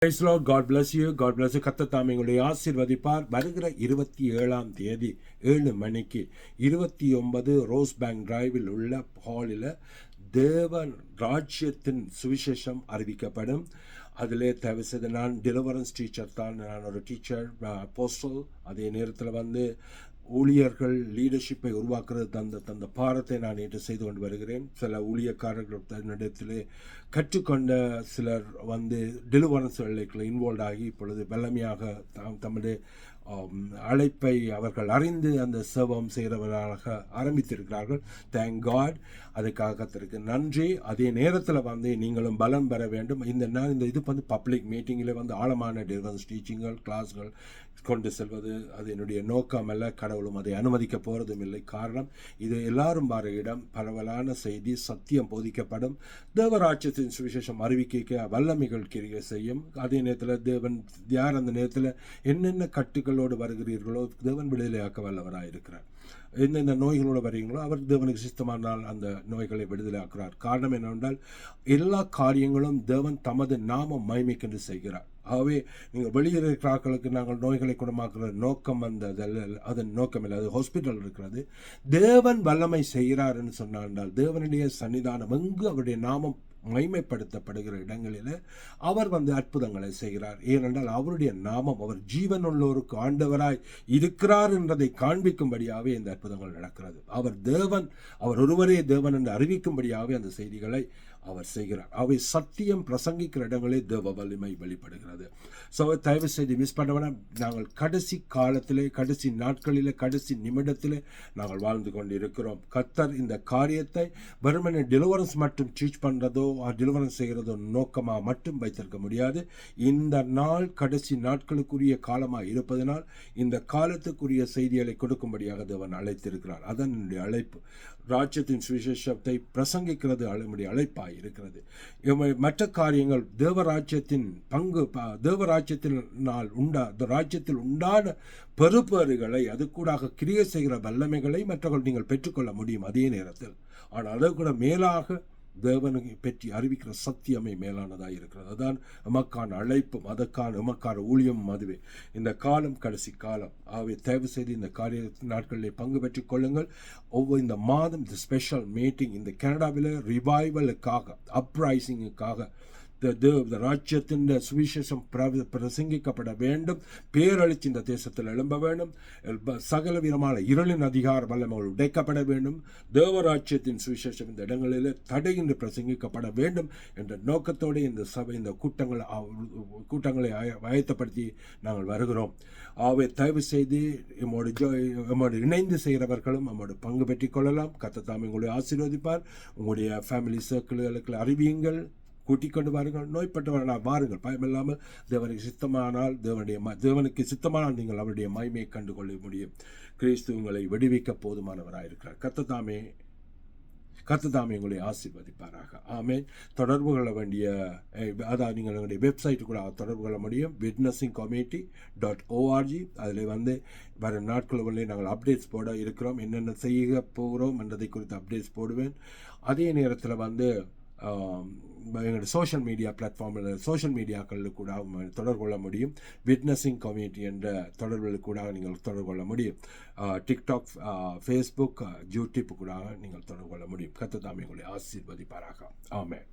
Praise Lord, God bless you. God bless you. கர்த்தர் தாமே உங்களை ஆசீர்வதிப்பார். வருகிற 27ஆம் தேதி 7 மணிக்கு 29 ரோஸ் பேங்க் டிரைவில் உள்ள ஹாலில் தேவன் ராஜ்யத்தின் சுவிசேஷம் அறிவிக்கப்படும். அதிலே தயவு செய்து நான் டெலிவரன்ஸ் டீச்சர் தான், நான் ஒரு டீச்சர் அப்போஸ்டல். அதே நேரத்தில் ஊழியர்கள் லீடர்ஷிப்பை உருவாக்குறது தந்த பாரத்தை நான் நேற்று செய்து கொண்டு வருகிறேன். சில ஊழியக்காரர்கள் தன்னிடத்திலே கற்றுக்கொண்ட சிலர் டெலிவரன்ஸ் வேலைகளில் இன்வால்வ் ஆகி இப்பொழுது வல்லமையாக தம்முடைய அழைப்பை அவர்கள் அறிந்து அந்த சேவம் செய்கிறவர்களாக ஆரம்பித்திருக்கிறார்கள். Thank God. அதுக்காக கர்த்தருக்கு நன்றி. அதே நேரத்தில் நீங்களும் பலம் பெற வேண்டும். இந்த இது பப்ளிக் மீட்டிங்கில் ஆழமான டெலிவரன்ஸ் டீச்சிங்கள் கிளாஸ்கள் கொண்டு செல்வது அது என்னுடைய நோக்கம் அல்ல. கடவுளும் அதை அனுமதிக்க போகிறதும் இல்லை. காரணம், இது எல்லாரும் வர இடம், பரவலான செய்தி, சத்தியம் போதிக்கப்படும். தேவராட்சியத்தின் சுவிசேஷம் அறிவிக்க வல்லமைகள் கிரியை செய்யும். அதே நேரத்தில் தேவன் யார் அந்த நேரத்தில் என்னென்ன கட்டுகளோடு வருகிறீர்களோ தேவன் விடுதலையாக்க வல்லவராக இருக்கிறார். எந்தெந்த நோய்களோடு வருகிறீங்களோ அவர் தேவனுக்கு சித்தமானால் அந்த நோய்களை விடுதலையாக்குறார். காரணம் என்னவென்றால் எல்லா காரியங்களும் தேவன் தமது நாம மகிமைக்கென்று செய்கிறார். ஆகவே நீங்கள் வெளியிருக்கிறார்களுக்கு நாங்கள் நோய்களை குணமாக்குற நோக்கம் அதன் நோக்கம் இல்லை. அது ஹாஸ்பிட்டல் இருக்கிறது. தேவன் வல்லமை செய்கிறார் என்று சொன்னால் தேவனுடைய சன்னிதானம் எங்கு அவருடைய நாமம் மைமைப்படுத்தப்படுகிற இடங்களில் அவர் அற்புதங்களை செய்கிறார். ஏனென்றால் அவருடைய நாமம் அவர் ஜீவனுள்ளோருக்கு ஆண்டவராய் இருக்கிறார் என்றதை காண்பிக்கும்படியாகவே இந்த அற்புதங்கள் நடக்கிறது. அவர் தேவன், அவர் ஒருவரே தேவன் என்று அறிவிக்கும்படியாகவே அந்த செய்திகளை அவர் செய்கிறார். அவை சத்தியம் பிரசங்கிக்கிற இடங்களே தேவ வலிமை வெளிப்படுகிறது. ஸோ தயவு செய்து மிஸ் பண்ண நாங்கள் கடைசி காலத்திலே, கடைசி நாட்களிலே, கடைசி நிமிடத்திலே நாங்கள் வாழ்ந்து கொண்டு இருக்கிறோம். கர்த்தர் இந்த காரியத்தை வெறுமனே டெலிவரன்ஸ் மட்டும் டீச் பண்ணுறதோ டெலிவரன்ஸ் செய்கிறதோ நோக்கமாக மட்டும் வைத்திருக்க முடியாது. இந்த நாள் கடைசி நாட்களுக்குரிய காலமாக இருப்பதனால் இந்த காலத்துக்குரிய செய்திகளை கொடுக்கும்படியாக தேவன் அழைத்திருக்கிறார். அதன் என்னுடைய அழைப்பு. ராஜ்யத்தின் சுவிசேஷத்தை பிரசங்கிக்கிறது நம்முடைய அழைப்பாக இருக்கிறது. மற்ற காரியங்கள் தேவராஜ்யத்தின் பங்கு, ராஜ்யத்தில் உண்டான பெறுபேறுகளை அது கூட கிரியை செய்கிற வல்லமைகளை மற்றவர்கள் நீங்கள் பெற்றுக்கொள்ள முடியும் அதே நேரத்தில். ஆனால் அதை கூட மேலாக தேவனை பற்றி அறிவிக்கிற சத்தியமே மேலானதாக இருக்கிறது. அதுதான் எமக்கான அழைப்பும் எமக்கான ஊழியமும் அதுவே. இந்த காலம் கடைசி காலம். ஆகவே தயவு செய்து இந்த நாட்களிலே பங்கு பெற்றுக் கொள்ளுங்கள். இந்த மாதம் இந்த ஸ்பெஷல் மீட்டிங் இந்த கனடாவில் ரிவைவலுக்காக, அப்ரைசிங்குக்காக, ராஜ்யத்தின் சுவிசேஷம் பிரசங்கிக்கப்பட வேண்டும். பேரழிச்சு இந்த தேசத்தில் எழும்ப வேண்டும். சகல விதமான இருளின் அதிகார வல்லமைகள் உடைக்கப்பட வேண்டும். தேவராஜ்யத்தின் சுவிசேஷம் இந்த இடங்களில் தடையின்றி பிரசங்கிக்கப்பட வேண்டும் என்ற நோக்கத்தோடு இந்த சபை இந்த கூட்டங்களை ஆயத்தப்படுத்தி நாங்கள் வருகிறோம். ஆகவே தயவு செய்து நம்மோடு இணைந்து செய்கிறவர்களும் நம்மோடு பங்கு பெற்றுக் கொள்ளலாம். கர்த்தர் தாமே உங்களை ஆசீர்வதிப்பார். உங்களுடைய ஃபேமிலி சர்க்கிள்களுக்கு அறிவியுங்கள், கூட்டிக் கொண்டு வாருங்கள். நோய்பட்டவர்களாக வாருங்கள். பயமில்லாமல் தேவனுக்கு சித்தமானால் நீங்கள் அவருடைய மகிமையை கண்டுகொள்ள முடியும். கிறிஸ்து உங்களை விடுவிக்க போதுமானவராக இருக்கிறார். கர்த்தர் தாமே உங்களை ஆசீர்வதிப்பாராக. ஆமென். தொடர்பு கொள்ள வேண்டிய அதாவது நீங்கள் எங்களுடைய வெப்சைட்டு கூட தொடர்பு கொள்ள முடியும். witnessingcommunity.org. அதில் வர நாட்களில் நாங்கள் அப்டேட்ஸ் போட இருக்கிறோம். என்னென்ன செய்ய போகிறோம் என்றதை குறித்து அப்டேட்ஸ் போடுவேன். அதே நேரத்தில் எங்களுடைய சோஷியல் மீடியா பிளாட்ஃபார்மில் சோஷியல் மீடியாக்களில் கூட தொடர்பு கொள்ள முடியும். விட்னஸிங் கம்யூனிட்டி என்ற தொடர்புகளில் கூட நீங்கள் தொடர்பு கொள்ள முடியும். டிக்டாக், ஃபேஸ்புக், யூடியூப் கூட நீங்கள் தொடர்பு கொள்ள முடியும். கர்த்தர் தாமே உங்களை ஆசீர்வதிப்பாராக. ஆமென்.